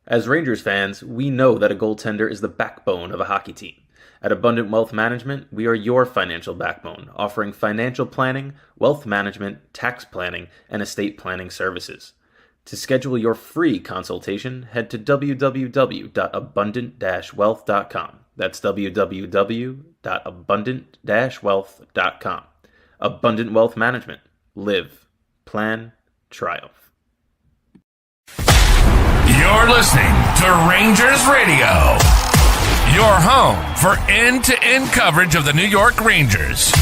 As Rangers fans, we know that a goaltender is the backbone of a hockey team. At Abundant Wealth Management, we are your financial backbone, offering financial planning, wealth management, tax planning, and estate planning services. To schedule your free consultation, head to www.abundant-wealth.com. That's www.abundant-wealth.com. Abundant Wealth Management. Live, plan, triumph. You're listening to Rangers Radio, your home for end-to-end coverage of the New York Rangers.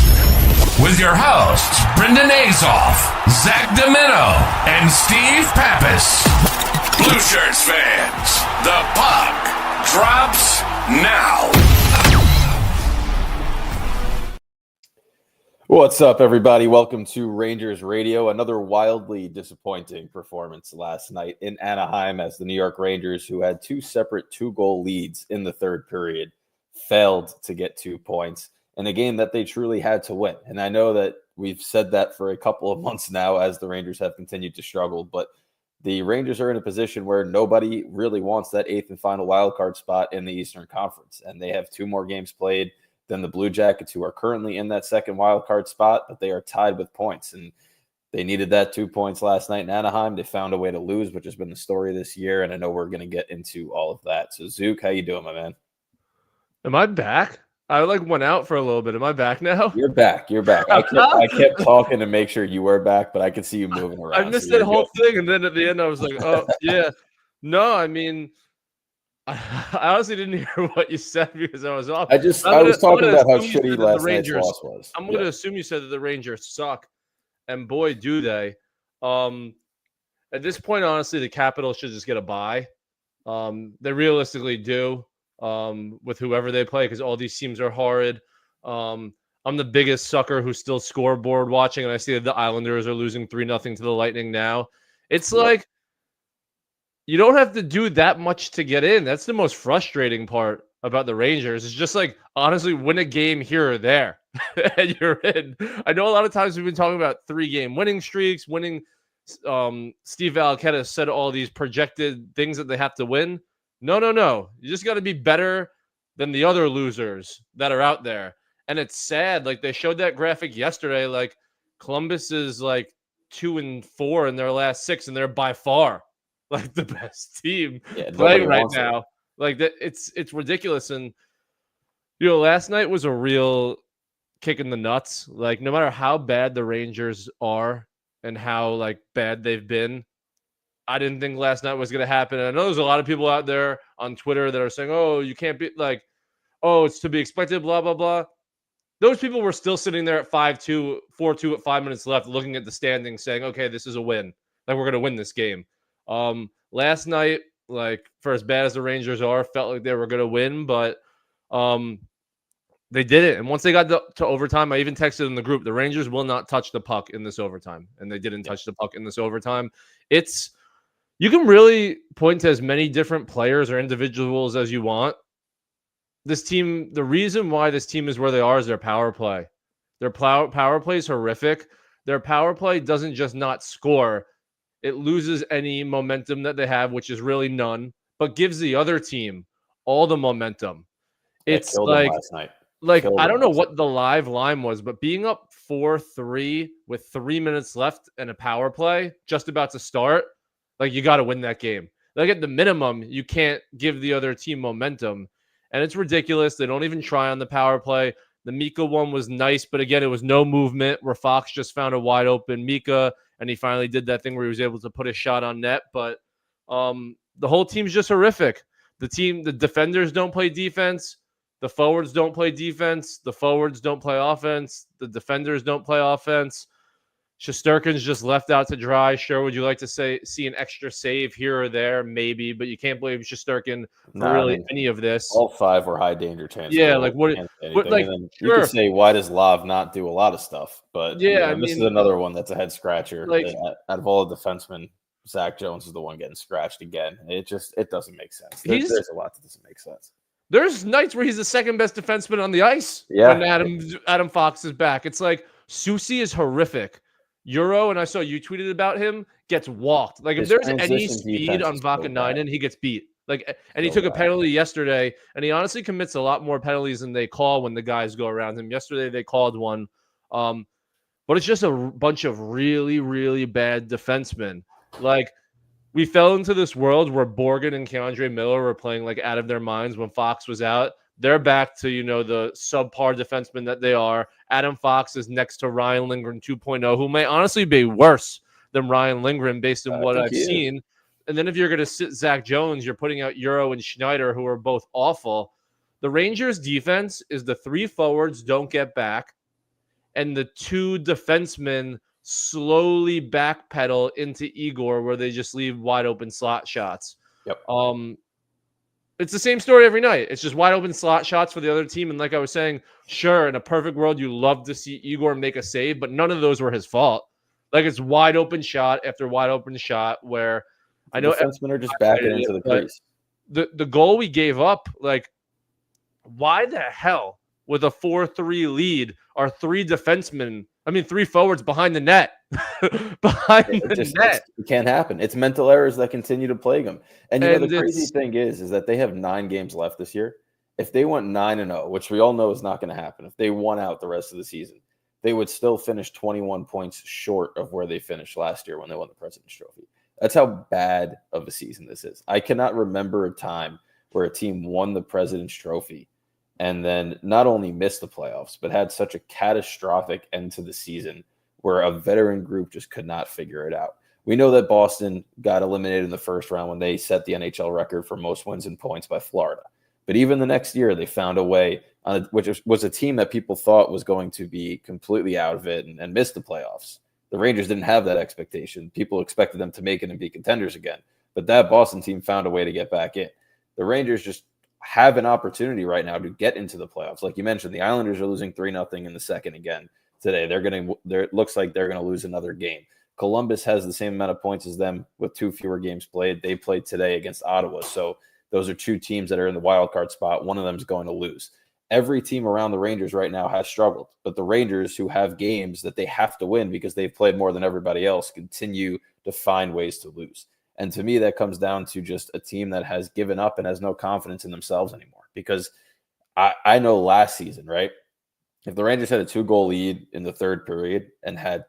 With your hosts, Brendan Azoff, Zach Domino, and Steve Pappas. Blue Shirts fans, the puck drops now. What's up, everybody? Welcome to Rangers Radio. Another wildly disappointing performance last night in Anaheim as the New York Rangers, who had two separate two-goal leads in the third period, failed to get 2 points in a game that they truly had to win. And I know that we've said that for a couple of months now as the Rangers have continued to struggle, but the Rangers are in a position where nobody really wants that eighth and final wildcard spot in the Eastern Conference. And they have 2 more games played than the Blue Jackets, who are currently in that second wildcard spot, but they are tied with points. And they needed that 2 points last night in Anaheim. They found a way to lose, which has been the story this year. And I know we're going to get into all of that. So, Zook, how you doing, my man? Am I back? I went out for a little bit. Am I back now? You're back. You're back. I kept talking to make sure you were back, but I could see you moving around. I missed that whole thing. And then at the end, I was like, oh, yeah. No, I mean, I honestly didn't hear what you said because I was off. I was talking about how shitty last night's loss was. I'm going to assume you said that the Rangers suck, and boy, do they. At this point, honestly, the Capitals should just get a bye. They realistically do with whoever they play because all these teams are horrid. I'm the biggest sucker who's still scoreboard watching, and I see that the Islanders are losing 3-0 to the Lightning now. It's like, you don't have to do that much to get in. That's the most frustrating part about the Rangers. It's just like, honestly, win a game here or there, and you're in. I know a lot of times we've been talking about 3-game winning streaks, winning. Steve Valiquette said all these projected things that they have to win. No. You just got to be better than the other losers that are out there. And it's sad. Like, they showed that graphic yesterday. Like, Columbus is like 2-4 in their last 6, and they're by far like the best team playing right now. Like that, it's ridiculous. And last night was a real kick in the nuts. Like, no matter how bad the Rangers are and how like bad they've been, I didn't think last night was going to happen. And I know there's a lot of people out there on Twitter that are saying, "Oh, you can't be like, oh, it's to be expected." Blah blah blah. Those people were still sitting there at 5-2, 4-2 at 5 minutes left, looking at the standings, saying, "Okay, this is a win. Like, we're going to win this game." Last night, like, for as bad as the Rangers are, felt like they were going to win, but they didn't. And once they got to overtime, I even texted in the group, the Rangers will not touch the puck in this overtime. And they didn't touch the puck in this overtime. You can really point to as many different players or individuals as you want. This team, the reason why this team is where they are is their power play. Their power play is horrific. Their power play doesn't just not score. It loses any momentum that they have, which is really none, but gives the other team all the momentum. It's like I don't know what the live line was, but being up 4-3 with 3 minutes left and a power play just about to start, like, you got to win that game. Like, at the minimum, you can't give the other team momentum. And it's ridiculous. They don't even try on the power play. The Mika one was nice, but again, it was no movement where Fox just found a wide open Mika, and he finally did that thing where he was able to put a shot on net. But the whole team's just horrific. The defenders don't play defense. The forwards don't play defense. The forwards don't play offense. The defenders don't play offense. Shesterkin's just left out to dry. Sure, would you like to see an extra save here or there? Maybe, but you can't blame Shesterkin for any of this. All 5 were high danger chances. Yeah, like what? Like, you could say, why does Lav not do a lot of stuff? But yeah, this is another one that's a head scratcher. Like, out of all the defensemen, Zach Jones is the one getting scratched again. It doesn't make sense. There's a lot that doesn't make sense. There's nights where he's the second best defenseman on the ice. Yeah, when Adam Fox is back. It's like Soucy is horrific. Euro, and I saw you tweeted about him, gets walked. Like, if there's any speed on Vakanainen, he gets beat. And he took a penalty yesterday, and he honestly commits a lot more penalties than they call when the guys go around him. Yesterday they called one, but it's just a bunch of really, really bad defensemen. Like, we fell into this world where Borgen and Keandre Miller were playing like out of their minds when Fox was out. They're back to, the subpar defensemen that they are. Adam Fox is next to Ryan Lindgren 2.0, who may honestly be worse than Ryan Lindgren based on what I've seen. And then if you're going to sit Zach Jones, you're putting out Euro and Schneider, who are both awful. The Rangers' defense is the 3 forwards don't get back, and the 2 defensemen slowly backpedal into Igor, where they just leave wide open slot shots. Yep. It's the same story every night. It's just wide open slot shots for the other team. And like I was saying, sure, in a perfect world, you love to see Igor make a save, but none of those were his fault. Like, it's wide open shot after wide open shot where I know defensemen are just backing into the crease. The goal we gave up, like, why the hell with a 4-3 lead are 3 forwards behind the net? It can't happen. It's mental errors that continue to plague them. And the crazy thing is that they have 9 games left this year. If they went 9-0, which we all know is not going to happen, if they won out the rest of the season, they would still finish 21 points short of where they finished last year when they won the President's Trophy. That's how bad of a season this is. I cannot remember a time where a team won the President's Trophy and then not only missed the playoffs, but had such a catastrophic end to the season where a veteran group just could not figure it out. We know that Boston got eliminated in the first round when they set the NHL record for most wins and points by Florida. But even the next year, they found a way, which was a team that people thought was going to be completely out of it and miss the playoffs. The Rangers didn't have that expectation. People expected them to make it and be contenders again. But that Boston team found a way to get back in. The Rangers just have an opportunity right now to get into the playoffs. Like you mentioned, the Islanders are losing 3-0 in the second again today. It looks like they're going to lose another game. Columbus has the same amount of points as them with 2 fewer games played. They played today against Ottawa. So those are 2 teams that are in the wild card spot. One of them is going to lose. Every team around the Rangers right now has struggled, but the Rangers, who have games that they have to win because they've played more than everybody else, continue to find ways to lose. And to me, that comes down to just a team that has given up and has no confidence in themselves anymore. Because I know last season, right? If the Rangers had a 2-goal lead in the third period and had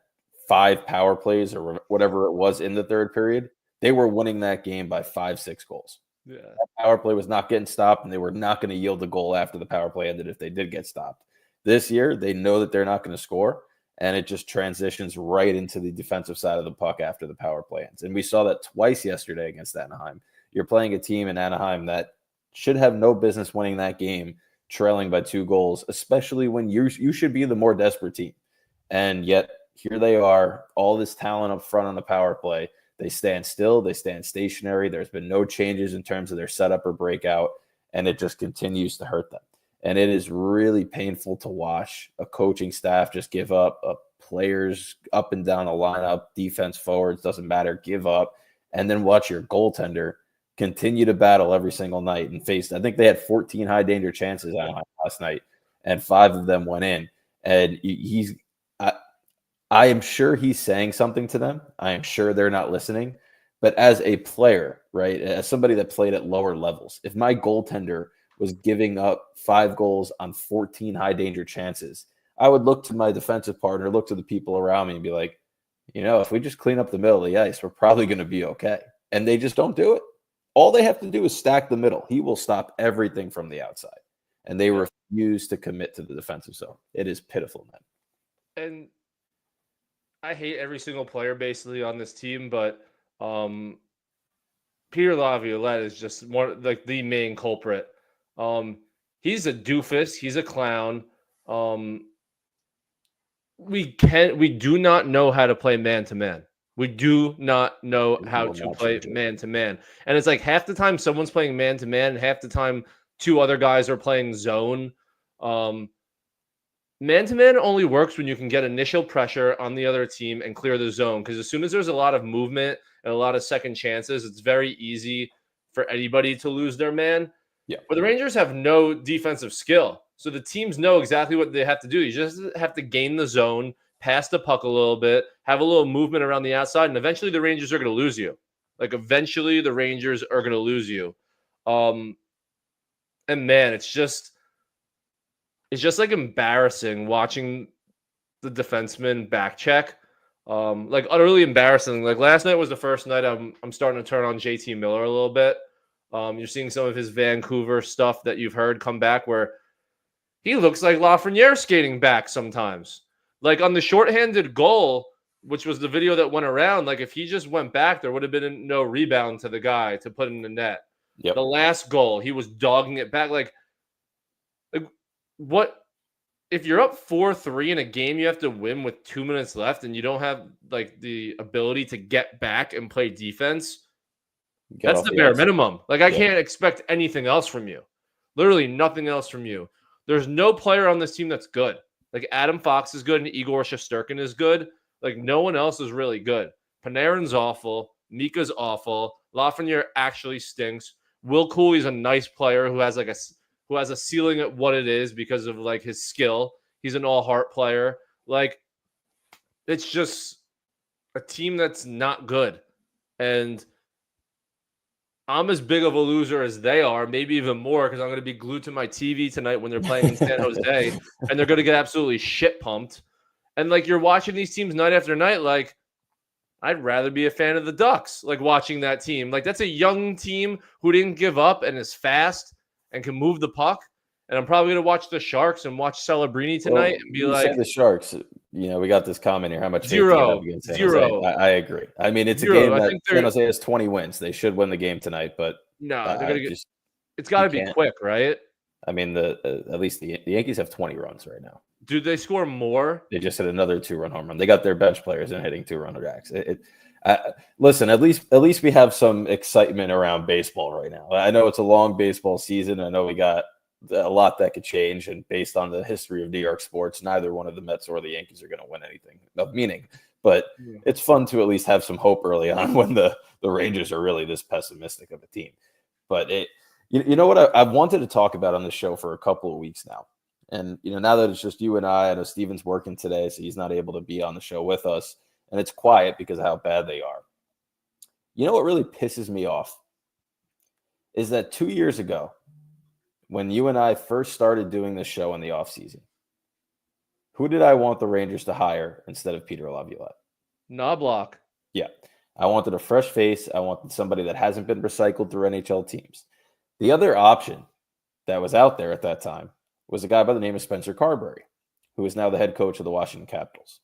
5 power plays or whatever it was in the third period, they were winning that game by 5-6 goals. Yeah. That power play was not getting stopped, and they were not going to yield the goal after the power play ended if they did get stopped. This year, they know that they're not going to score, and it just transitions right into the defensive side of the puck after the power play ends. And we saw that twice yesterday against Anaheim. You're playing a team in Anaheim that should have no business winning that game, trailing by 2 goals, especially when you should be the more desperate team. And yet, here they are, all this talent up front on the power play. They stand still. They stand stationary. There's been no changes in terms of their setup or breakout, and it just continues to hurt them. And it is really painful to watch a coaching staff just give up, players up and down the lineup, defense, forwards, doesn't matter, give up, and then watch your goaltender continue to battle every single night and face. I think they had 14 high danger chances last night, and 5 of them went in. And I am sure he's saying something to them. I am sure they're not listening. But as a player, right, as somebody that played at lower levels, if my goaltender was giving up 5 goals on 14 high danger chances, I would look to my defensive partner, look to the people around me and be like, if we just clean up the middle of the ice, we're probably going to be okay. And they just don't do it. All they have to do is stack the middle. He will stop everything from the outside. And they refuse to commit to the defensive zone. It is pitiful, man. And I hate every single player basically on this team, but Peter Laviolette is just more like the main culprit. He's a doofus. He's a clown. We do not know how to play man-to-man. We do not know how to play man-to-man. And it's like half the time someone's playing man-to-man, and half the time 2 other guys are playing zone. Man-to-man only works when you can get initial pressure on the other team and clear the zone. Because as soon as there's a lot of movement and a lot of second chances, it's very easy for anybody to lose their man. Yeah. But the Rangers have no defensive skill. So the teams know exactly what they have to do. You just have to gain the zone, pass the puck a little bit, have a little movement around the outside, and eventually the Rangers are going to lose you. Like, eventually the Rangers are going to lose you. And man, it's just like embarrassing watching the defenseman back check. Like utterly embarrassing. Like last night was the first night I'm starting to turn on JT Miller a little bit. You're seeing some of his Vancouver stuff that you've heard come back where he looks like Lafreniere skating back sometimes. Like on the shorthanded goal, which was the video that went around, like if he just went back, there would have been no rebound to the guy to put in the net. Yep. The last goal, he was dogging it back. Like what? If you're up 4-3 in a game, you have to win with 2 minutes left, and you don't have like the ability to get back and play defense. That's the bare minimum. Like I can't expect anything else from you. Literally nothing else from you. There's no player on this team that's good. Like Adam Fox is good and Igor Shesterkin is good. Like no one else is really good. Panarin's awful. Mika's awful. Lafreniere actually stinks. Will Cooley's a nice player who has a ceiling at what it is because of like his skill. He's an all-heart player. Like it's just a team that's not good. And I'm as big of a loser as they are, maybe even more, because I'm going to be glued to my TV tonight when they're playing in San Jose, and they're going to get absolutely shit pumped. And like you're watching these teams night after night, like I'd rather be a fan of the Ducks, like watching that team. Like that's a young team who didn't give up and is fast and can move the puck. And I'm probably going to watch the Sharks and watch Celebrini tonight and be like, the Sharks. You know, we got this comment here. How much zero. I agree. I mean, it's zero. a game that San Jose has 20 wins. They should win the game tonight, but no, they're gonna get. It's got to be quick, right? I mean, at least the Yankees have 20 runs right now. Do they score more? They just hit another 2-run home run. They got their bench players in hitting 2-run jacks. Listen, at least we have some excitement around baseball right now. I know it's a long baseball season. I know we got a lot that could change, and based on the history of New York sports, neither one of the Mets or the Yankees are going to win anything of meaning. But it's fun to at least have some hope early on when the Rangers are really this pessimistic of a team. But you know what I've wanted to talk about on the show for a couple of weeks now. And, you know, now that it's just you and I know Steven's working today, so he's not able to be on the show with us. And it's quiet because of how bad they are. You know what really pisses me off is that 2 years ago, when you and I first started doing this show in the offseason, who did I want the Rangers to hire instead of Peter Laviolette? Knobloch. Yeah. I wanted a fresh face. I wanted somebody that hasn't been recycled through NHL teams. The other option that was out there at that time was a guy by the name of Spencer Carberry, who is now the head coach of the Washington Capitals.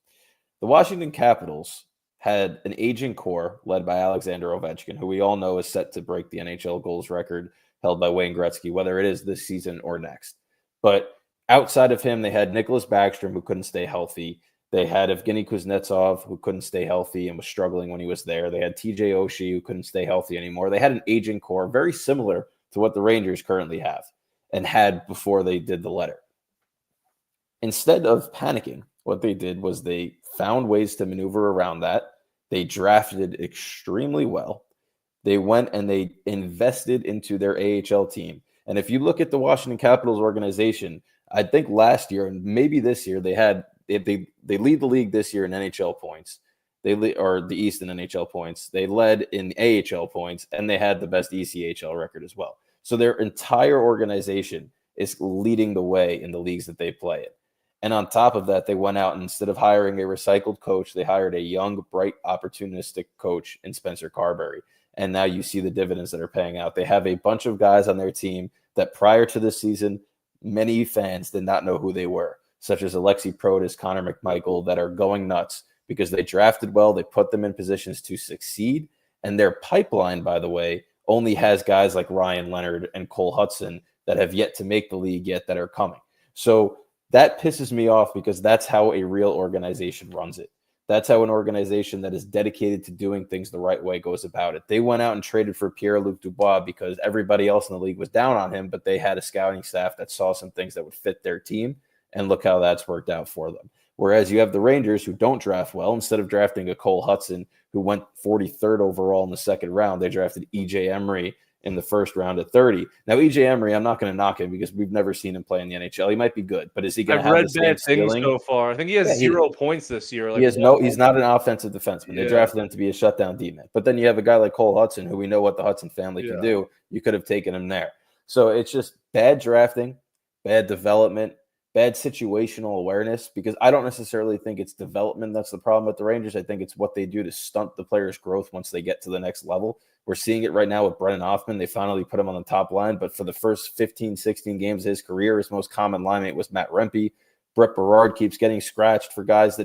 The Washington Capitals had an aging core led by Alexander Ovechkin, who we all know is set to break the NHL goals record held by Wayne Gretzky, whether it is this season or next. But outside of him, they had Nicholas Backstrom, who couldn't stay healthy. They had Evgeny Kuznetsov, who couldn't stay healthy and was struggling when he was there. They had TJ Oshie, who couldn't stay healthy anymore. They had an aging core, very similar to what the Rangers currently have and had before they did the letter. Instead of panicking, what they did was they found ways to maneuver around that. They drafted extremely well. They went and they invested into their AHL team. And if you look at the Washington Capitals organization, I think last year and maybe this year they lead the league this year in NHL points. Or the East in NHL points. They led in AHL points, and they had the best ECHL record as well. So their entire organization is leading the way in the leagues that they play in. And on top of that, they went out and instead of hiring a recycled coach, they hired a young, bright, opportunistic coach in Spencer Carberry. And now you see the dividends that are paying out. They have a bunch of guys on their team that prior to this season, many fans did not know who they were, such as Alexi Protas, Connor McMichael, that are going nuts because they drafted well, they put them in positions to succeed. And their pipeline, by the way, only has guys like Ryan Leonard and Cole Hudson that have yet to make the league yet that are coming. So that pisses me off because that's how a real organization runs it. That's how an organization that is dedicated to doing things the right way goes about it. They went out and traded for Pierre-Luc Dubois because everybody else in the league was down on him, but they had a scouting staff that saw some things that would fit their team, and look how that's worked out for them. Whereas you have the Rangers who don't draft well. Instead of drafting a Cole Hudson who went 43rd overall in the second round, they drafted E.J. Emery in the first round at 30. Now, EJ Emery, I'm not going to knock him because we've never seen him play in the NHL. He might be good, but is he going to I've have read the same bad things ceiling? so far. I think he has Yeah, 0 points this year. Like he's not an offensive defenseman. They drafted him to be a shutdown D-man. But then you have a guy like Cole Hudson, who we know what the Hudson family can do. You could have taken him there. So it's just bad drafting, bad development, bad situational awareness, because I don't necessarily think it's development that's the problem with the Rangers. I think it's what they do to stunt the players' growth once they get to the next level. We're seeing it right now with Brennan Hoffman. They finally put him on the top line, but for the first 15, 16 games of his career, his most common line mate was Matt Rempe. Brett Berard keeps getting scratched for guys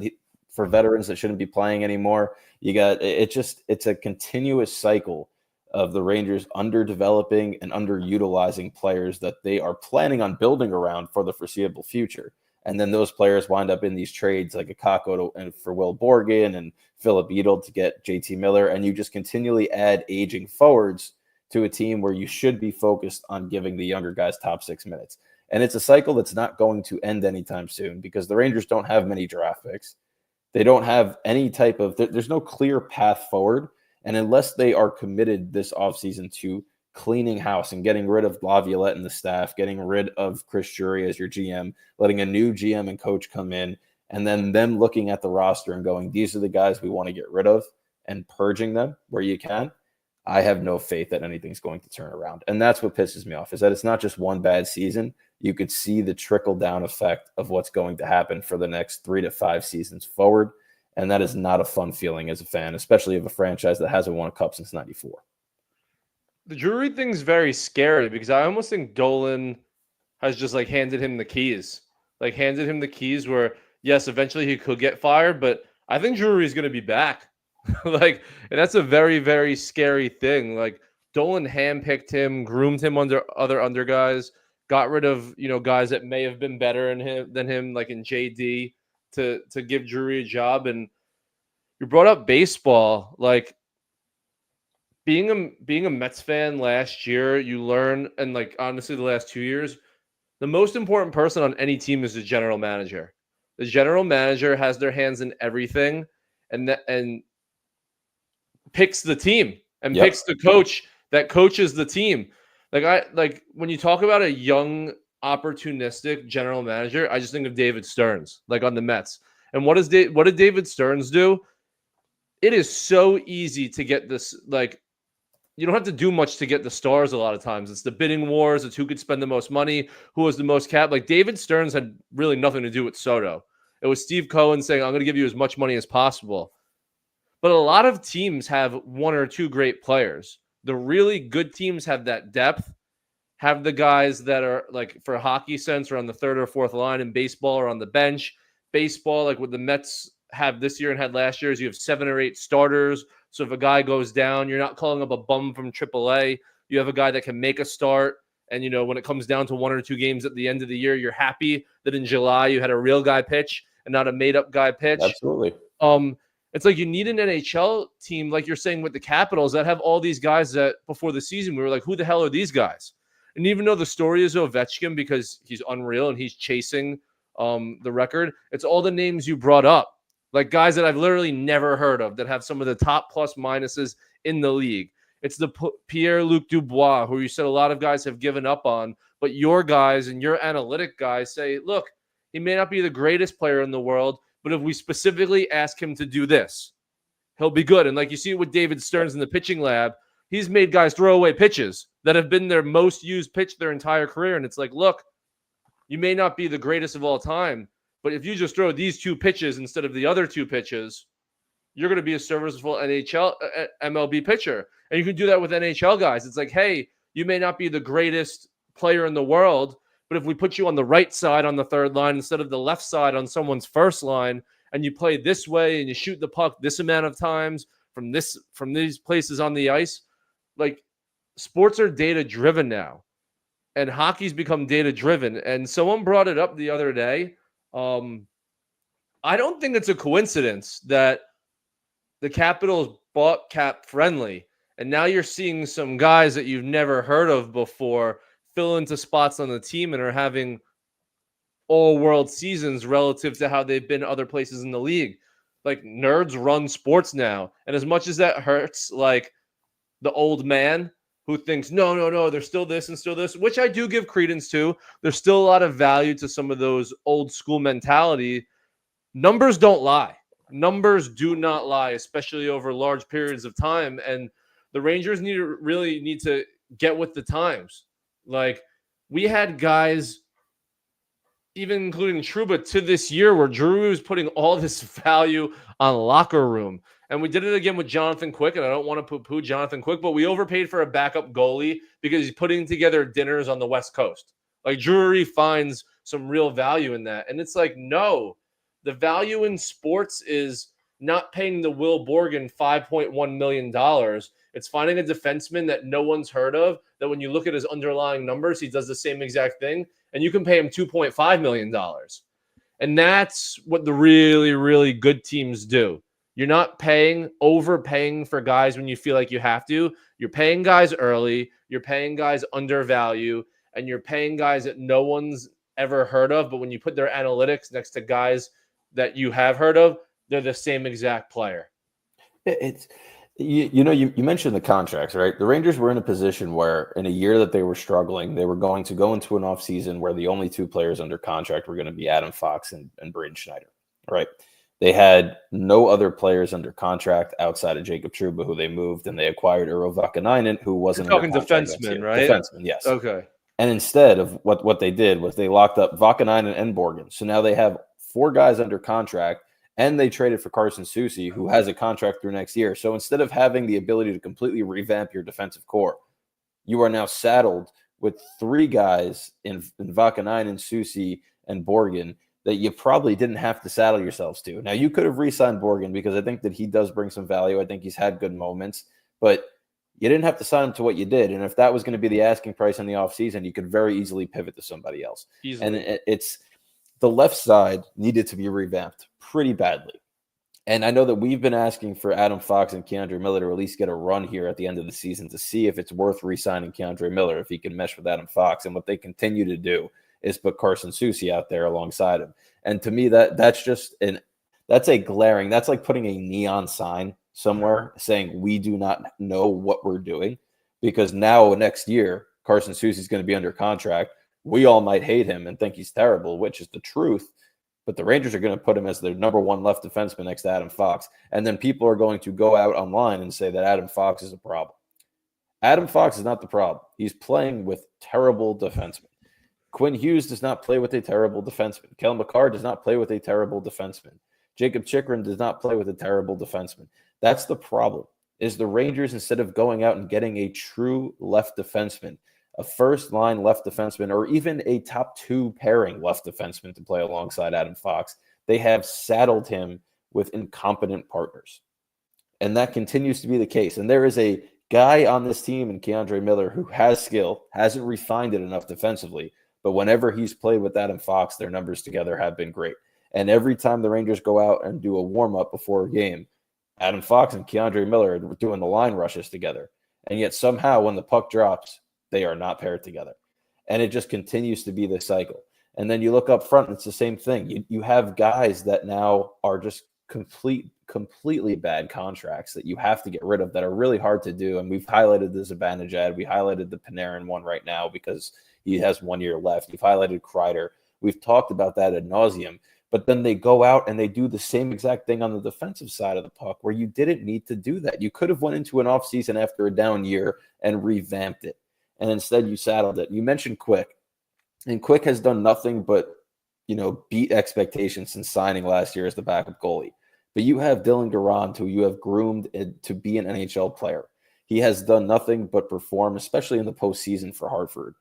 for veterans that shouldn't be playing anymore. It's a continuous cycle of the Rangers underdeveloping and underutilizing players that they are planning on building around for the foreseeable future. And then those players wind up in these trades like a Kakko and for Will Borgen and Philip Edel to get JT Miller. And you just continually add aging forwards to a team where you should be focused on giving the younger guys top 6 minutes. And it's a cycle that's not going to end anytime soon because the Rangers don't have many draft picks. They don't have any type of – there's no clear path forward. And unless they are committed this offseason to cleaning house and getting rid of Laviolette and the staff, getting rid of Chris Drury as your GM, letting a new GM and coach come in, and then them looking at the roster and going, these are the guys we want to get rid of and purging them where you can, I have no faith that anything's going to turn around. And that's what pisses me off, is that it's not just one bad season. You could see the trickle-down effect of what's going to happen for the next 3 to 5 seasons forward. And that is not a fun feeling as a fan, especially of a franchise that hasn't won a cup since '94. The Drury thing's very scary because I almost think Dolan has just like handed him the keys. Like handed him the keys where, yes, eventually he could get fired, but I think Drury's going to be back. And that's a very, very scary thing. Like Dolan handpicked him, groomed him under other guys, got rid of, guys that may have been better than him, like in JD, to give Drury a job. And you brought up baseball, like being a Mets fan last year, you learn, and like honestly the last 2 years, the most important person on any team is the general manager. The general manager has their hands in everything and picks the team and picks the coach that coaches the team. Like when you talk about a young opportunistic general manager, I just think of David Stearns, like on the Mets. And what did David Stearns do? It is so easy to get this, like, you don't have to do much to get the stars a lot of times. It's the bidding wars. It's who could spend the most money, who has the most cap. Like David Stearns had really nothing to do with Soto. It was Steve Cohen saying, I'm going to give you as much money as possible. But a lot of teams have 1 or 2 great players. The really good teams have that depth, have the guys that are like for hockey sense are on the 3rd or 4th line, and baseball are on the bench. Baseball, like what the Mets have this year and had last year, is you have 7 or 8 starters. So if a guy goes down, you're not calling up a bum from AAA. You have a guy that can make a start. And, when it comes down to 1 or 2 games at the end of the year, you're happy that in July you had a real guy pitch and not a made-up guy pitch. Absolutely. It's like you need an NHL team, like you're saying with the Capitals, that have all these guys that before the season we were like, who the hell are these guys? And even though the story is Ovechkin because he's unreal and he's chasing the record, it's all the names you brought up. Like guys that I've literally never heard of that have some of the top plus minuses in the league. It's the Pierre-Luc Dubois, who you said a lot of guys have given up on, but your guys and your analytic guys say, look, he may not be the greatest player in the world, but if we specifically ask him to do this, he'll be good. And like you see it with David Stearns in the pitching lab, he's made guys throw away pitches that have been their most used pitch their entire career. And it's like, look, you may not be the greatest of all time, but if you just throw these 2 pitches instead of the other 2 pitches, you're going to be a serviceable MLB pitcher. And you can do that with NHL guys. It's like, hey, you may not be the greatest player in the world, but if we put you on the right side on the 3rd line instead of the left side on someone's first line, and you play this way and you shoot the puck this amount of times from these places on the ice, like sports are data driven now, and hockey's become data driven. And someone brought it up the other day. I don't think it's a coincidence that the Capitals bought Cap Friendly, and now you're seeing some guys that you've never heard of before fill into spots on the team and are having all-world seasons relative to how they've been other places in the league. Like, nerds run sports now. And as much as that hurts, like, the old man who thinks, no, there's still this and still this, which I do give credence to. There's still a lot of value to some of those old school mentality. Numbers don't lie. Numbers do not lie, especially over large periods of time. And the Rangers really need to get with the times. Like, we had guys, even including Trouba, to this year where Drury was putting all this value on locker room. And we did it again with Jonathan Quick, and I don't want to poo-poo Jonathan Quick, but we overpaid for a backup goalie because he's putting together dinners on the West Coast. Like, Drury finds some real value in that. And it's like, no, the value in sports is not paying the Will Borgen $5.1 million. It's finding a defenseman that no one's heard of, that when you look at his underlying numbers, he does the same exact thing, and you can pay him $2.5 million. And that's what the really, really good teams do. You're not overpaying for guys when you feel like you have to. You're paying guys early. You're paying guys under value, and you're paying guys that no one's ever heard of. But when you put their analytics next to guys that you have heard of, they're the same exact player. You mentioned the contracts, right? The Rangers were in a position where in a year that they were struggling, they were going to go into an offseason where the only two players under contract were going to be Adam Fox and Braden Schneider, right? They had no other players under contract outside of Jacob Trouba, who they moved, and they acquired Eero Vakanainen, who wasn't talking defenseman, right? Defenseman, yes. Okay. And instead of what they did was they locked up Vakanainen and Borgen. So now they have 4 guys under contract, and they traded for Carson Soucy, who has a contract through next year. So instead of having the ability to completely revamp your defensive core, you are now saddled with 3 guys in Vakanainen, Soucy, and Borgen that you probably didn't have to saddle yourselves to. Now, you could have re-signed Borgen because I think that he does bring some value. I think he's had good moments, but you didn't have to sign him to what you did. And if that was going to be the asking price in the offseason, you could very easily pivot to somebody else. Easily. And it's the left side needed to be revamped pretty badly. And I know that we've been asking for Adam Fox and Keandre Miller to at least get a run here at the end of the season to see if it's worth re-signing Keandre Miller if he can mesh with Adam Fox. And what they continue to do is put Carson Soucy out there alongside him. And to me, that's like putting a neon sign somewhere saying we do not know what we're doing, because now next year Carson Soucy is going to be under contract. We all might hate him and think he's terrible, which is the truth. But the Rangers are going to put him as their number 1 left defenseman next to Adam Fox. And then people are going to go out online and say that Adam Fox is a problem. Adam Fox is not the problem. He's playing with terrible defensemen. Quinn Hughes does not play with a terrible defenseman. Kel McCarr does not play with a terrible defenseman. Jacob Chychrun does not play with a terrible defenseman. That's the problem, is the Rangers, instead of going out and getting a true left defenseman, a first-line left defenseman, or even a top 2 pairing left defenseman to play alongside Adam Fox, they have saddled him with incompetent partners. And that continues to be the case. And there is a guy on this team in Keandre Miller who has skill, hasn't refined it enough defensively, but whenever he's played with Adam Fox, their numbers together have been great. And every time the Rangers go out and do a warm-up before a game, Adam Fox and Keandre Miller are doing the line rushes together. And yet somehow when the puck drops, they are not paired together. And it just continues to be this cycle. And then you look up front, and it's the same thing. You have guys that now are just completely bad contracts that you have to get rid of that are really hard to do. And we've highlighted the Zibanejad. We highlighted the Panarin one right now because he has 1 year left. We've highlighted Kreider. We've talked about that ad nauseum. But then they go out and they do the same exact thing on the defensive side of the puck where you didn't need to do that. You could have went into an offseason after a down year and revamped it. And instead you saddled it. You mentioned Quick. And Quick has done nothing but, beat expectations since signing last year as the backup goalie. But you have Dylan Garand, who you have groomed to be an NHL player. He has done nothing but perform, especially in the postseason for Hartford.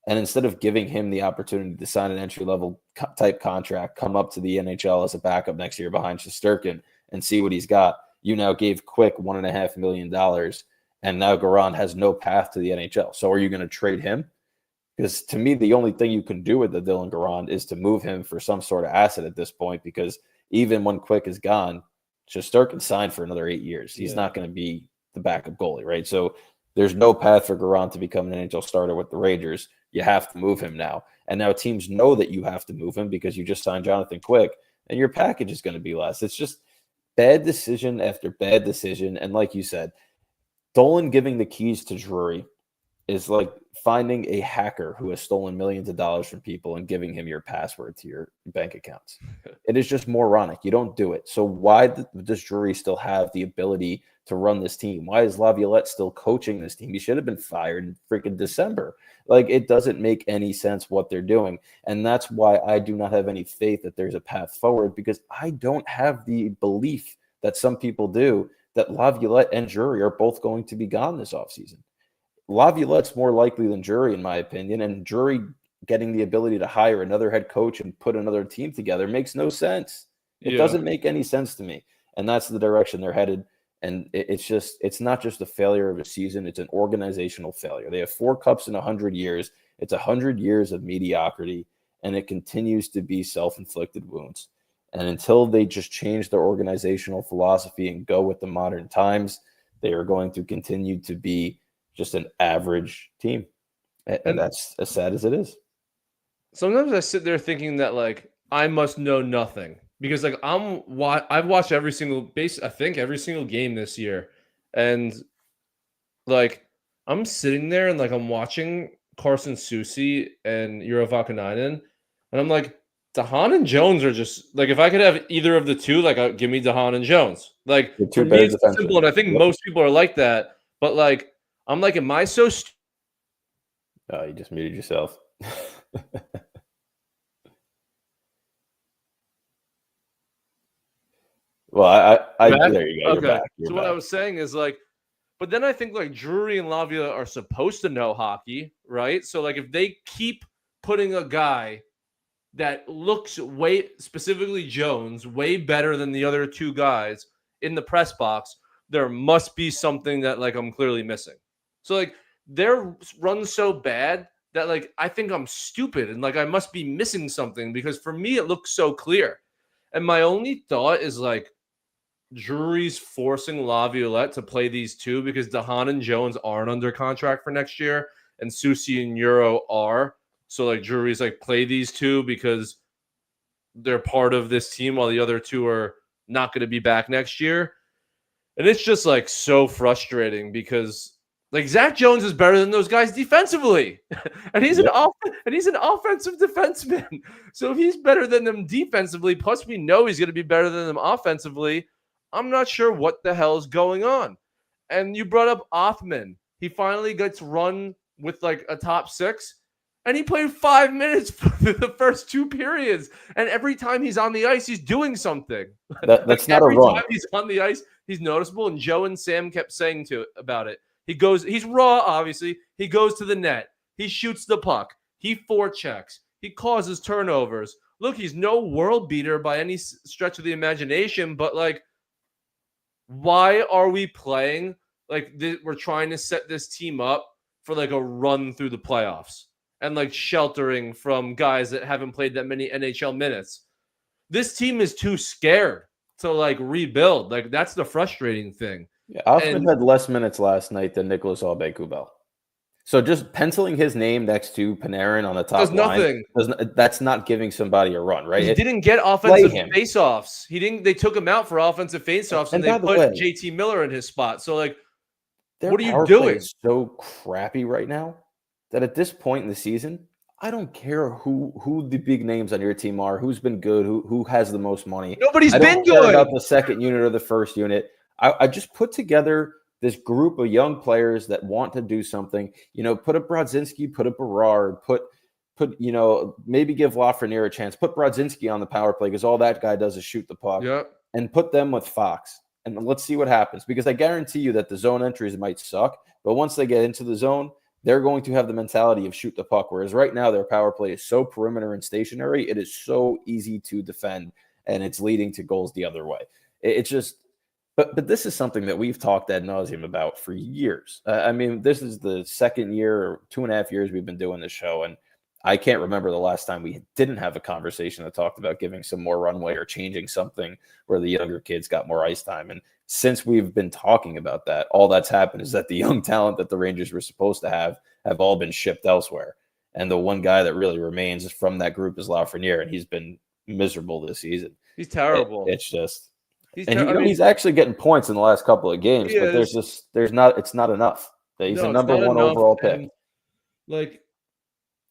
And instead of giving him the opportunity to sign an entry-level type contract, come up to the NHL as a backup next year behind Shesterkin and see what he's got, you now gave Quick $1.5 million, and now Garand has no path to the NHL. So are you going to trade him? Because to me, the only thing you can do with the Dylan Garand is to move him for some sort of asset at this point, because even when Quick is gone, Shesterkin signed for another 8 years. He's not going to be the backup goalie, right? So there's no path for Garand to become an NHL starter with the Rangers. You have to move him now. And now teams know that you have to move him because you just signed Jonathan Quick, and your package is going to be less. It's just bad decision after bad decision. And like you said, Dolan giving the keys to Drury is like finding a hacker who has stolen millions of dollars from people and giving him your password to your bank accounts. It is just moronic. You don't do it. So why does Drury still have the ability to run this team? Why is Laviolette still coaching this team? He should have been fired in freaking December. Like, it doesn't make any sense what they're doing. And that's why I do not have any faith that there's a path forward, because I don't have the belief that some people do that Laviolette and Drury are both going to be gone this offseason. Laviolette's more likely than Drury, in my opinion, and Drury getting the ability to hire another head coach and put another team together makes no sense. It doesn't make any sense to me, and that's the direction they're headed. And it's not just a failure of a season; it's an organizational failure. They have 4 cups in 100 years. It's 100 years of mediocrity, and it continues to be self-inflicted wounds. And until they just change their organizational philosophy and go with the modern times, they are going to continue to be just an average team. And that's as sad as it is. Sometimes I sit there thinking that, like, I must know nothing, because like I've watched every single game this year, and like I'm sitting there and like I'm watching Carson Soucy and Euro Vakanainen, and I'm like, Dahan and Jones are just like, if I could have either of the two, like, give me Dahan and Jones. Like, for me, it's simple, and I think most people are like that. But like, I'm like, am I so stupid? Oh, you just muted yourself. Well, there you go. Okay. You're back. What I was saying is, like, but then I think like Drury and Lavia are supposed to know hockey, right? So like, if they keep putting a guy that looks specifically Jones, way better than the other two guys in the press box, there must be something that like I'm clearly missing. So like, their run's so bad that like I think I'm stupid and like I must be missing something, because for me it looks so clear. And my only thought is like, Drury's forcing Laviolette to play these two because Dahan and Jones aren't under contract for next year, and Soucy and Euro are. So like, Drury's like, play these two because they're part of this team while the other two are not going to be back next year. And it's just like so frustrating, because like Zach Jones is better than those guys defensively, and he's an offensive defenseman. So if he's better than them defensively, plus we know he's going to be better than them offensively, I'm not sure what the hell is going on. And you brought up Othman. He finally gets run with like a top 6, and he played 5 minutes for the first 2 periods. And every time he's on the ice, he's doing something. That's like not a run. Every time he's on the ice, he's noticeable. And Joe and Sam kept saying about it. He's raw, obviously. He goes to the net. He shoots the puck. He forechecks. He causes turnovers. Look, he's no world beater by any stretch of the imagination, but like, why are we playing like we're trying to set this team up for like a run through the playoffs and like sheltering from guys that haven't played that many NHL minutes? This team is too scared to like rebuild. Like, that's the frustrating thing. Yeah, Othman had less minutes last night than Nicholas Aube-Kubel. So just penciling his name next to Panarin on the top line, that's not giving somebody a run, right? He didn't get offensive faceoffs. They took him out for offensive faceoffs, and they put JT Miller in his spot. So like, what are you doing? Is so crappy right now that at this point in the season, I don't care who the big names on your team are, who's been good, who has the most money. Nobody's been good. I don't care about the second unit or the first unit. I just put together this group of young players that want to do something. You know, put a Brodzinski, put a Berard, put maybe give Lafreniere a chance. Put Brodzinski on the power play because all that guy does is shoot the puck. Yep. And put them with Fox. And let's see what happens, because I guarantee you that the zone entries might suck, but once they get into the zone, they're going to have the mentality of shoot the puck. Whereas right now their power play is so perimeter and stationary, it is so easy to defend, and it's leading to goals the other way. It's just. But this is something that we've talked ad nauseum about for years. I mean, this is the second year or 2.5 years we've been doing this show, and I can't remember the last time we didn't have a conversation that talked about giving some more runway or changing something where the younger kids got more ice time. And since we've been talking about that, all that's happened is that the young talent that the Rangers were supposed to have all been shipped elsewhere. And the one guy that really remains from that group is Lafreniere, and he's been miserable this season. He's terrible. It's just... He's actually getting points in the last couple of games, but it's not enough. He's a number one overall pick. Like,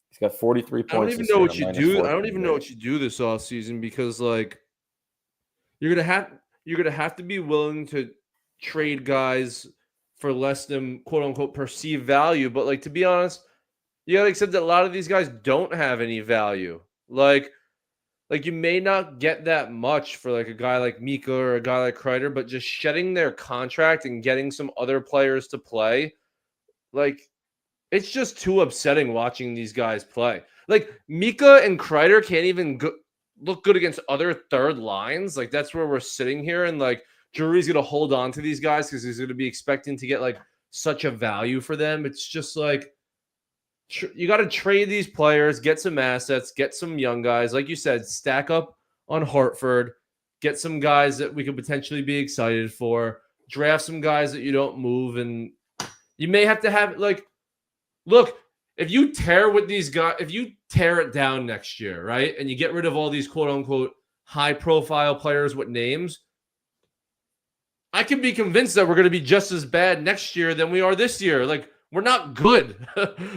He's got 43 I don't points even this know year what and a you minus do. I 14 don't even know grade. what you do this offseason because like you're gonna have to be willing to trade guys for less than quote unquote perceived value. But like to be honest, you gotta accept that a lot of these guys don't have any value. Like you may not get that much for like a guy like Mika or a guy like Kreider, but just shedding their contract and getting some other players to play, like it's just too upsetting watching these guys play. Like Mika and Kreider can't even look good against other third lines. Like that's where we're sitting here, and like Drury's gonna hold on to these guys because he's gonna be expecting to get like such a value for them. It's just like you got to trade these players, get some assets, get some young guys, like you said, stack up on Hartford, get some guys that we could potentially be excited for, draft some guys that you don't move, and you may have to have like look, if you tear with these guys, if you tear it down next year, right, and you get rid of all these quote unquote high profile players with names, I can be convinced that we're going to be just as bad next year than we are this year. Like, we're not good.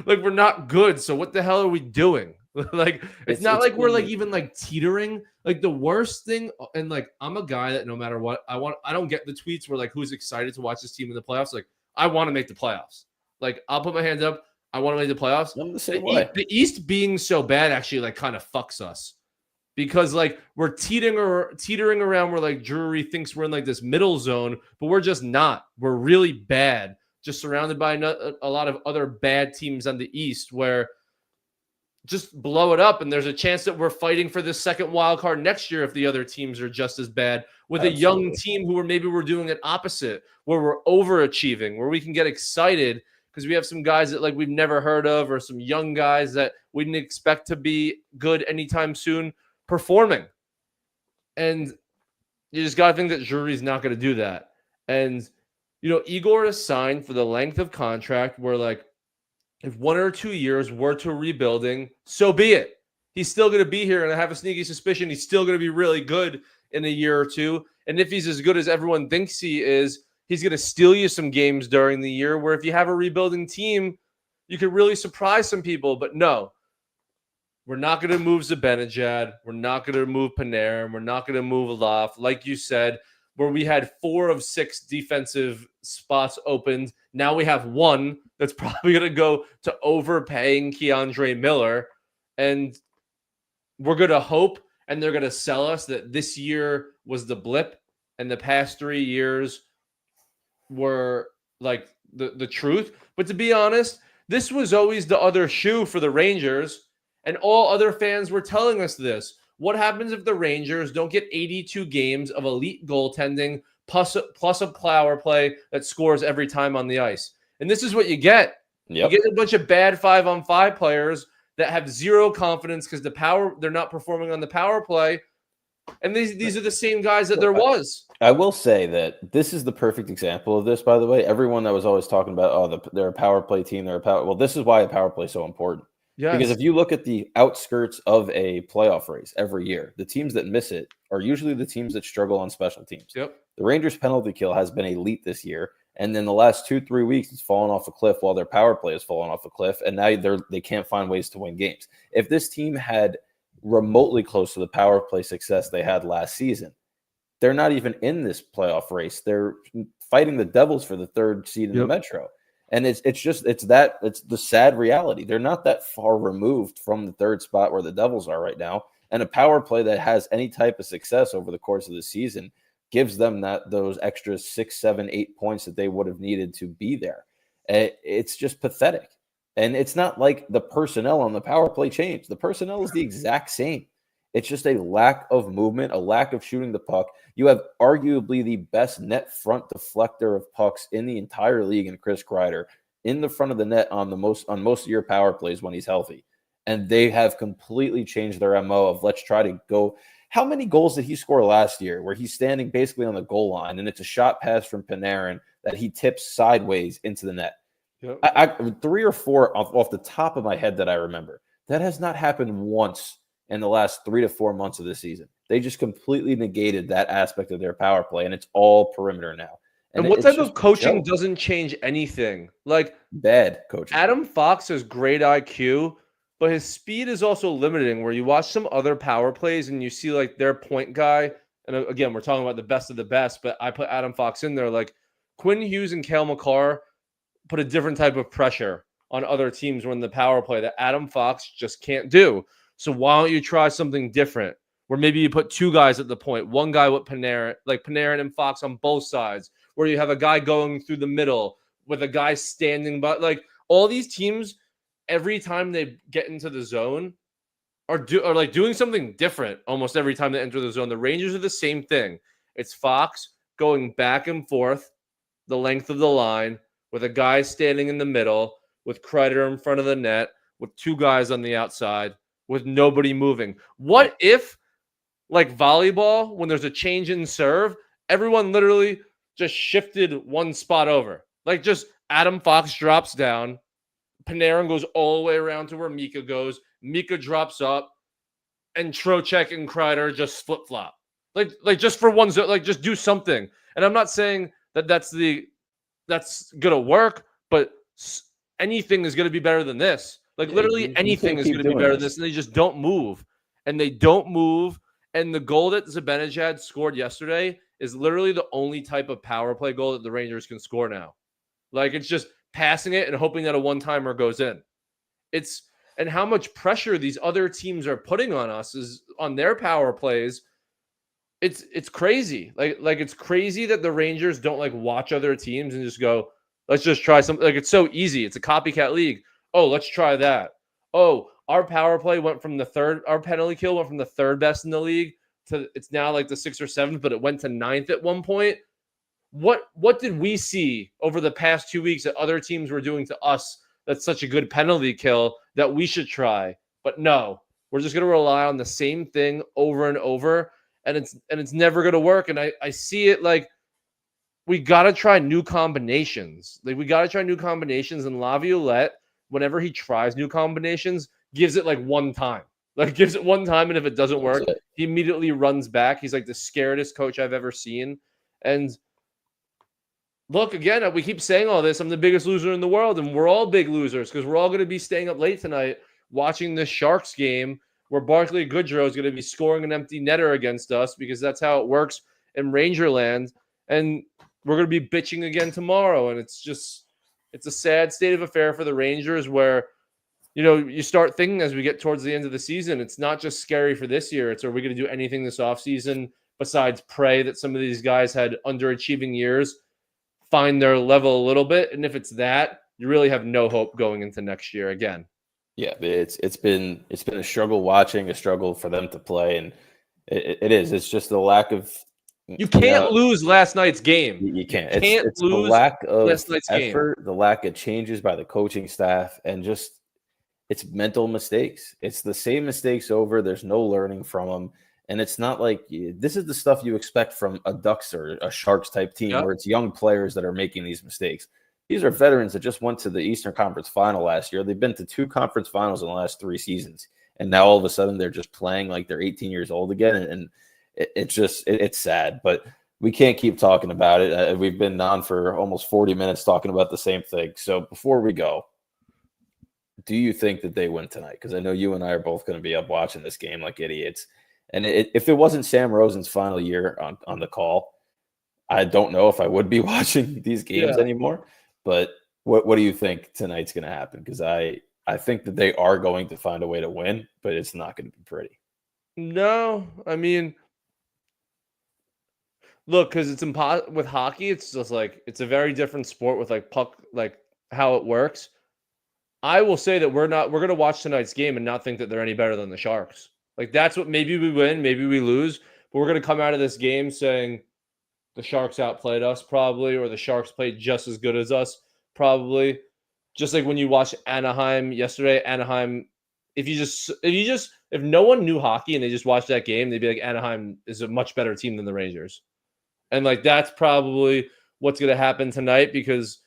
Like, we're not good. So, what the hell are we doing? Like, it's not like we're like even like teetering. Like, the worst thing, and like, I'm a guy that no matter what, I don't get the tweets where like, who's excited to watch this team in the playoffs? Like, I want to make the playoffs. Like, I'll put my hands up. I want to make the playoffs. I'm the same way. The East being so bad actually like kind of fucks us because like we're teetering around where like Drury thinks we're in like this middle zone, but we're just not. We're really bad, just surrounded by a lot of other bad teams on the East where just blow it up and there's a chance that we're fighting for this second wild card next year if the other teams are just as bad with a young team who we're doing it opposite, where we're overachieving, where we can get excited because we have some guys that like we've never heard of or some young guys that we didn't expect to be good anytime soon performing. And you just got to think that Drury's not going to do that. And, you know, Igor is signed for the length of contract where like if 1 or 2 years were to rebuilding, so be it. He's still going to be here, and I have a sneaky suspicion he's still going to be really good in a year or two. And if he's as good as everyone thinks he is, he's going to steal you some games during the year where if you have a rebuilding team, you could really surprise some people. But no, we're not going to move Zibanejad. We're not going to move Panarin. We're not going to move Alof. Like you said, where we had 4 of 6 defensive spots opened, now we have 1 that's probably going to go to overpaying Keandre Miller. And we're going to hope and they're going to sell us that this year was the blip and the past 3 years were like the truth. But to be honest, this was always the other shoe for the Rangers, and all other fans were telling us this. What happens if the Rangers don't get 82 games of elite goaltending plus a power play that scores every time on the ice? And this is what you get. Yep. You get a bunch of bad 5-on-5 players that have zero confidence because they're not performing on the power play. And these are the same guys that there was. I will say that this is the perfect example of this, by the way. Everyone that was always talking about, they're a power play team, well, this is why a power play is so important. Yes. Because if you look at the outskirts of a playoff race every year, the teams that miss it are usually the teams that struggle on special teams. Yep. The Rangers' penalty kill has been elite this year, and then the last 2-3 weeks, it's fallen off a cliff while their power play has fallen off a cliff, and now they can't find ways to win games. If this team had remotely close to the power play success they had last season, they're not even in this playoff race. They're fighting the Devils for the 3rd seed in the Metro. And it's the sad reality. They're not that far removed from the 3rd spot where the Devils are right now. And a power play that has any type of success over the course of the season gives them those extra 6, 7, 8 points that they would have needed to be there. It's just pathetic. And it's not like the personnel on the power play changed. The personnel is the exact same. It's just a lack of movement, a lack of shooting the puck. You have arguably the best net front deflector of pucks in the entire league in Chris Kreider in the front of the net on most of your power plays when he's healthy. And they have completely changed their MO of let's try to go. How many goals did he score last year where he's standing basically on the goal line and it's a shot pass from Panarin that he tips sideways into the net? Yep. I 3 or 4 off the top of my head that I remember. That has not happened once in the last 3 to 4 months of the season. They just completely negated that aspect of their power play, and it's all perimeter now. And what it's type just of coaching joke. doesn't change anything? Like Bad coaching. Adam Fox has great IQ, but his speed is also limiting. Where you watch some other power plays and you see like their point guy, and again, we're talking about the best of the best, but I put Adam Fox in there. Like Quinn Hughes and Cale Makar put a different type of pressure on other teams when the power play that Adam Fox just can't do. So why don't you try something different? Where maybe you put two guys at the point, one guy with Panarin and Fox on both sides, where you have a guy going through the middle with a guy standing by. Like all these teams, every time they get into the zone, are like doing something different almost every time they enter the zone. The Rangers are the same thing. It's Fox going back and forth the length of the line with a guy standing in the middle, with Kreider in front of the net, with two guys on the outside, with nobody moving. What if, like volleyball, when there's a change in serve, everyone literally just shifted one spot over? Like just Adam Fox drops down, Panarin goes all the way around to where Mika goes, Mika drops up, and Trocheck and Kreider just flip-flop. Like just for one, like just do something. And I'm not saying that that's gonna work, but anything is gonna be better than this. Like literally anything is gonna be better than this, and they just don't move. And they don't move. And the goal that Zibanejad scored yesterday is literally the only type of power play goal that the Rangers can score now. Like it's just passing it and hoping that a one-timer goes in. And how much pressure these other teams are putting on us is on their power plays. It's crazy. Like it's crazy that the Rangers don't like watch other teams and just go, let's just try something. Like it's so easy. It's a copycat league. Oh, let's try that. Oh, our power play went from our penalty kill went from the third best in the league to it's now like the 6th or 7th, but it went to 9th at one point. What did we see over the past 2 weeks that other teams were doing to us that's such a good penalty kill that we should try? But no, we're just going to rely on the same thing over and over, and it's never going to work. And I see it like we got to try new combinations. Like we got to try new combinations, and Laviolette, whenever he tries new combinations, gives it like one time. Like gives it one time, and if it doesn't work, he immediately runs back. He's like the scaredest coach I've ever seen. And look, again, we keep saying all this. I'm the biggest loser in the world, and we're all big losers because we're all going to be staying up late tonight watching this Sharks game where Barclay Goodrow is going to be scoring an empty netter against us because that's how it works in Rangerland. And we're going to be bitching again tomorrow. And it's a sad state of affair for the Rangers where, you start thinking as we get towards the end of the season, it's not just scary for this year. It's, are we going to do anything this offseason besides pray that some of these guys had underachieving years find their level a little bit? And if it's that, you really have no hope going into next year again. Yeah, it's been a struggle watching, a struggle for them to play, and it is. It's just the lack of. You can't lose last night's game. You can't. It's lose the lack of last night's effort, game. The lack of changes by the coaching staff, and just it's mental mistakes. It's the same mistakes over. There's no learning from them. And it's not like this is the stuff you expect from a Ducks or a Sharks type team where it's young players that are making these mistakes. These are veterans that just went to the Eastern Conference Final last year. They've been to 2 conference finals in the last 3 seasons. And now all of a sudden they're just playing like they're 18 years old again. And it's sad, but we can't keep talking about it. We've been on for almost 40 minutes talking about the same thing. So before we go, do you think that they win tonight? Because I know you and I are both going to be up watching this game like idiots. And if it wasn't Sam Rosen's final year on the call, I don't know if I would be watching these games anymore. But what do you think tonight's going to happen? Because I think that they are going to find a way to win, but it's not going to be pretty. No, I mean, look, because it's impossible with hockey. It's just like it's a very different sport with like puck, like how it works. I will say that we're going to watch tonight's game and not think that they're any better than the Sharks. Like that's what maybe we win, maybe we lose, but we're going to come out of this game saying the Sharks outplayed us probably, or the Sharks played just as good as us probably. Just like when you watch Anaheim yesterday, Anaheim, if no one knew hockey and they just watched that game, they'd be like, Anaheim is a much better team than the Rangers. And like that's probably what's going to happen tonight because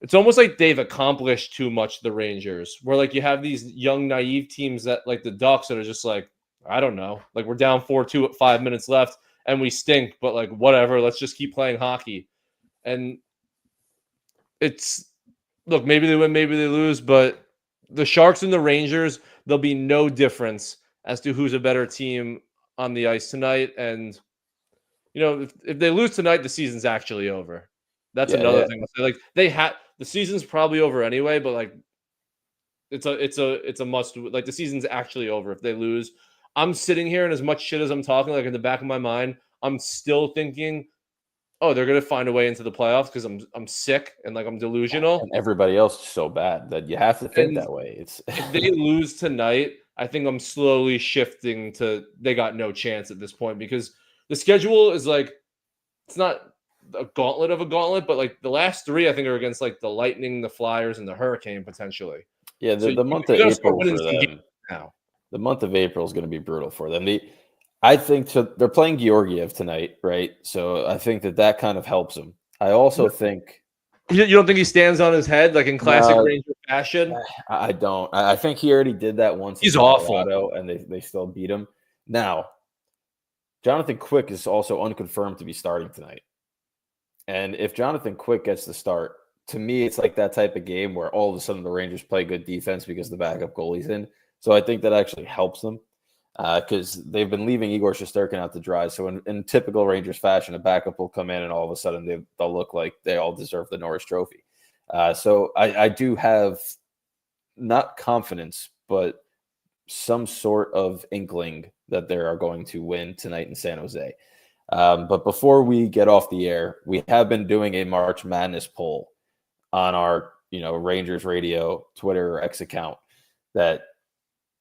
it's almost like they've accomplished too much, the Rangers, where like you have these young, naive teams that like the Ducks that are just like, I don't know, like we're down 4-2 at 5 minutes left. and we stink, but like whatever, let's just keep playing hockey. And look, maybe they win, maybe they lose, but the Sharks and the Rangers, there'll be no difference as to who's a better team on the ice tonight. And if they lose tonight, the season's actually over. That's another thing. Like the season's probably over anyway, but like it's a must. Like the season's actually over if they lose. I'm sitting here, and as much shit as I'm talking, like in the back of my mind, I'm still thinking, oh, they're gonna find a way into the playoffs because I'm sick and like I'm delusional. And everybody else is so bad that you have to think that way. If they lose tonight, I think I'm slowly shifting to they got no chance at this point because the schedule is like it's not a gauntlet of a gauntlet, but like the last three I think are against like the Lightning, the Flyers, and the Hurricane potentially. Yeah, the month of April for them now. The month of April is going to be brutal for them. I think they're playing Georgiev tonight, right? So I think that kind of helps them. I also think you don't think he stands on his head like in classic Ranger fashion. I don't. I think he already did that once. He's awful, and they still beat him. Now, Jonathan Quick is also unconfirmed to be starting tonight, and if Jonathan Quick gets the start, to me, it's like that type of game where all of a sudden the Rangers play good defense because the backup goalie's in. So I think that actually helps them because they've been leaving Igor Shesterkin out to dry. So in typical Rangers fashion, a backup will come in and all of a sudden they'll look like they all deserve the Norris Trophy. So I do have not confidence, but some sort of inkling that they are going to win tonight in San Jose. But before we get off the air, we have been doing a March Madness poll on our Rangers Radio Twitter or X account that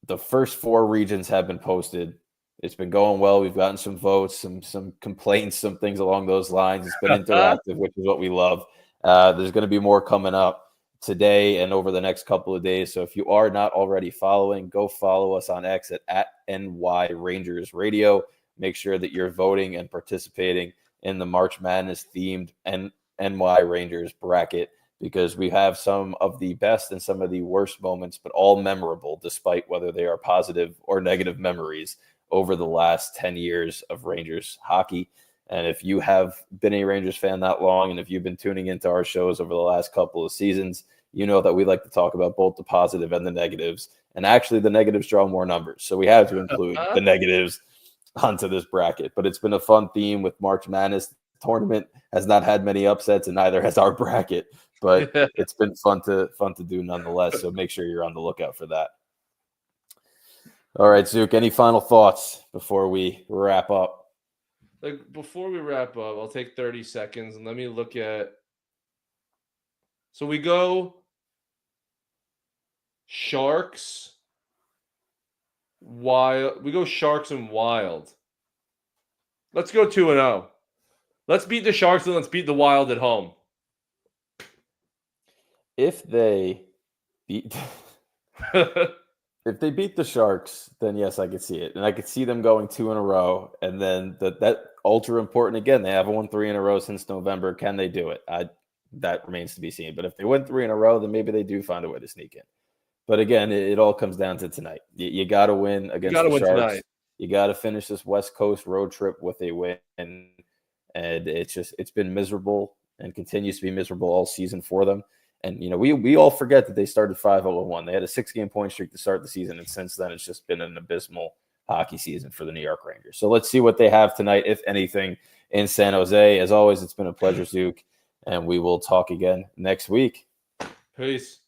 the first four regions have been posted. It's been going well. We've gotten some votes, some complaints, some things along those lines. It's been interactive, which is what we love. There's going to be more coming up today and over the next couple of days. So if you are not already following, go follow us on X at NY Rangers Radio. Make sure that you're voting and participating in the March Madness themed NY Rangers bracket, because we have some of the best and some of the worst moments, but all memorable, despite whether they are positive or negative memories over the last 10 years of Rangers hockey. And if you have been a Rangers fan that long, and if you've been tuning into our shows over the last couple of seasons, you know that we like to talk about both the positive and the negatives. And actually, the negatives draw more numbers. So we have to include the negatives onto this bracket. But it's been a fun theme with March Madness. The tournament has not had many upsets, and neither has our bracket. But it's been fun to do nonetheless. So make sure you're on the lookout for that. All right, Zook, any final thoughts before we wrap up? Like before we wrap up, I'll take 30 seconds and let me look at. So we go Sharks, Wild. We go Sharks and Wild. Let's go 2-0. Let's beat the Sharks and let's beat the Wild at home. If they beat if they beat the Sharks, then yes, I could see it. And I could see them going 2 in a row. And then that ultra important again. They haven't won 3 in a row since November. Can they do it? That remains to be seen. But if they win 3 in a row, then maybe they do find a way to sneak in. But again, it all comes down to tonight. You got to win against the Sharks. Tonight. You got to finish this West Coast road trip with a win. And it's been miserable and continues to be miserable all season for them. And, we all forget that they started 5-0-1. They had a 6-game point streak to start the season. And since then, it's just been an abysmal hockey season for the New York Rangers. So let's see what they have tonight, if anything, in San Jose. As always, it's been a pleasure, Zook. And we will talk again next week. Peace.